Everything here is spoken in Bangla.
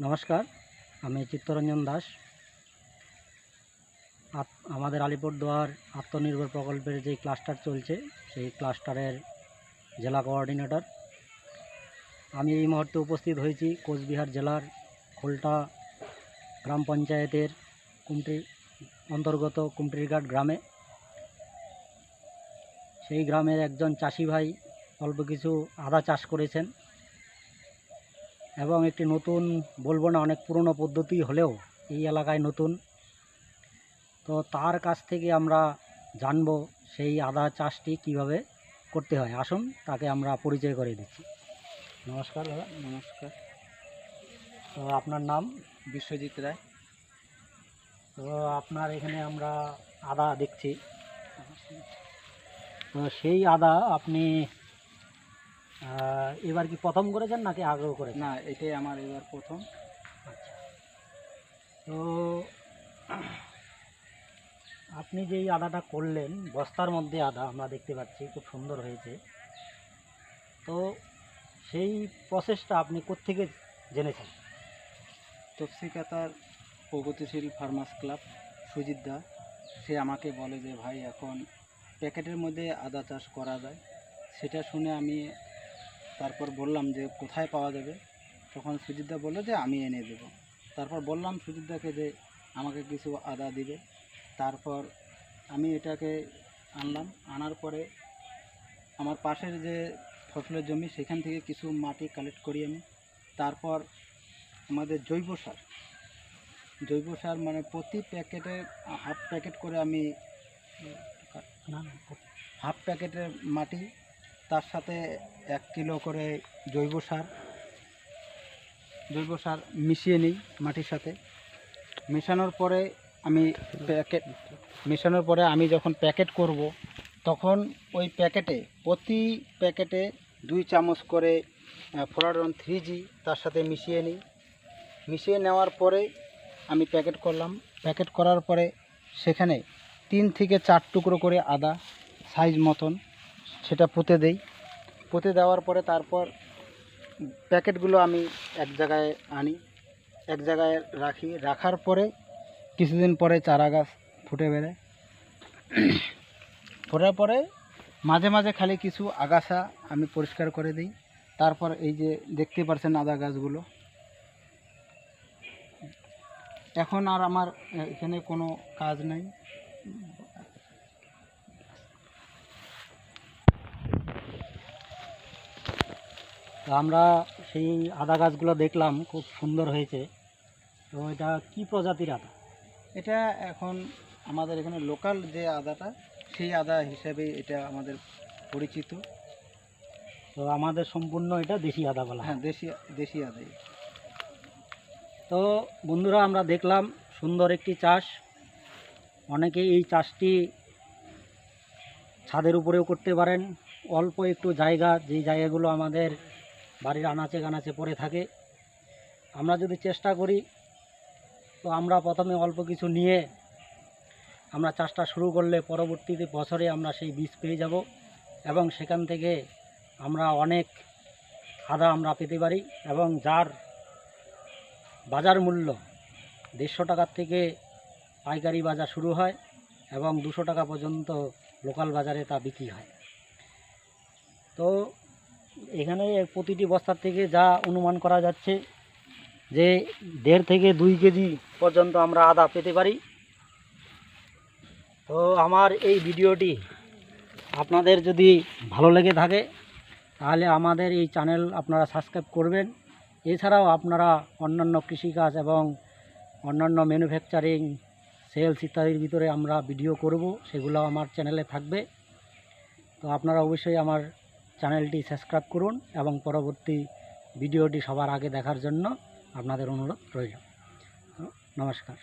নমস্কার, আমি চিত্তরঞ্জন দাস। আমাদের আলিপুরদুয়ার আত্মনির্ভর প্রকল্পের যে ক্লাস্টার চলছে সেই ক্লাস্টারের জেলা কোঅর্ডিনেটর। আমি এই মুহূর্তে উপস্থিত হয়েছি কোচবিহার জেলার খোলটা গ্রাম পঞ্চায়েতের অন্তর্গত কুমটিরঘাট গ্রামে। সেই গ্রামের একজন চাষি ভাই অল্প কিছু আদা চাষ করেছেন এবং একটি নতুন, বলবো না অনেক পুরনো পদ্ধতি হলেও এই এলাকায় নতুন। তো তার কাছ থেকে আমরা জানব সেই আদা চাষটি কিভাবে করতে হয়। আসুন তাকে আমরা পরিচয় করে দিচ্ছি। নমস্কার দাদা। নমস্কার। তো আপনার নাম? বিশ্বজিৎ রায়। তো আপনার এখানে আমরা আদা দেখছি, তো সেই আদা আপনি এবার কি প্রথম করেছেন নাকি আগেও করেছেন? না, এটাই আমার এবার প্রথম। আচ্ছা, তো আপনি যেই আদাটা করলেন, বস্তার মধ্যে আদা আমরা দেখতে পাচ্ছি, খুব সুন্দর হয়েছে। তো সেই প্রসেসটা আপনি কোত্থেকে জেনেছেন? তফসিকাতার প্রগতিশীল ফার্মার্স ক্লাব সুজিত দা, সে আমাকে বলে যে ভাই এখন প্যাকেটের মধ্যে আদা চাষ করা যায়। সেটা শুনে আমি তারপর বললাম যে কোথায় পাওয়া যাবে। তখন সুজিতদা বললো যে আমি এনে দেবো। তারপর বললাম সুজিতদাকে যে আমাকে কিছু আদা দিবে। তারপর আমি এটাকে আনলাম। আনার পরে আমার পাশের যে ফসলের জমি সেখান থেকে কিছু মাটি কালেক্ট করি আমি। তারপর আমাদের জৈব সার মানে প্রতি প্যাকেটে হাফ প্যাকেট করে আমি হাফ প্যাকেটের মাটি, তার সাথে 1 কিলো করে জৈব সার মিশিয়ে নিই মাটির সাথে। মেশানোর পরে আমি যখন প্যাকেট করব তখন ওই প্রতি প্যাকেটে 2 চামচ করে ফোরাডন 3G তার সাথে মিশিয়ে নেওয়ার পরে আমি প্যাকেট করলাম। প্যাকেট করার পরে সেখানে 3 থেকে 4 টুকরো করে আদা সাইজ মতন সেটা পুঁতে দেই। পুঁতে দেওয়ার পরে তারপর প্যাকেটগুলো আমি এক জায়গায় আনি, এক জায়গায় রাখার পরে কিছুদিন পরে চারা গাছ ফুটে বেরোয়। ফোটার পরে মাঝে মাঝে খালি কিছু আগাছা আমি পরিষ্কার করে দিই। তারপর এই যে দেখতে পাচ্ছেন আদা গাছগুলো, এখন আর আমার এখানে কোনো কাজ নেই। তো আমরা সেই আদা গাছগুলো দেখলাম, খুব সুন্দর হয়েছে। তো এটা কি প্রজাতির আদা? এটা এখন আমাদের এখানে লোকাল যে আদাটা, সেই আদা হিসাবে এটা আমাদের পরিচিত। তো আমাদের সম্পূর্ণ এটা দেশি আদা বলা হয়। হ্যাঁ, দেশি আদাই। তো বন্ধুরা, আমরা দেখলাম সুন্দর একটি চাষ। অনেকে এই চাষটি ছাদের উপরেও করতে পারেন। অল্প একটু জায়গা, যেই জায়গাগুলো আমাদের বাড়ির আনাচে কানাচে পড়ে থাকে, আমরা যদি চেষ্টা করি তো আমরা প্রথমে অল্প কিছু নিয়ে আমরা চাষটা শুরু করলে পরবর্তীতে বছরে আমরা সেই বীজ পেয়ে যাব এবং সেখান থেকে আমরা অনেক আদা আমরা পেতে পারি। এবং যার বাজার মূল্য 150 টাকার থেকে পাইকারি বাজার শুরু হয় এবং 200 টাকা পর্যন্ত লোকাল বাজারে তা বিক্রি হয়। তো এখানে প্রতিটি বস্তার থেকে যা অনুমান করা যাচ্ছে যে 1.5 থেকে 2 কেজি পর্যন্ত আমরা আদা পেতে পারি। তো আমার এই ভিডিওটি আপনাদের যদি ভালো লেগে থাকে তাহলে আমাদের এই চ্যানেল আপনারা সাবস্ক্রাইব করবেন। এছাড়াও আপনারা অন্যান্য কৃষিকাজ এবং অন্যান্য ম্যানুফ্যাকচারিং, সেলস ইত্যাদির ভিতরে আমরা ভিডিও করব, সেগুলো আমার চ্যানেলে থাকবে। তো আপনারা অবশ্যই আমার চ্যানেলটি সাবস্ক্রাইব করুন এবং পরবর্তী ভিডিওটি সবার আগে দেখার জন্য আপনাদের অনুরোধ রইল। নমস্কার।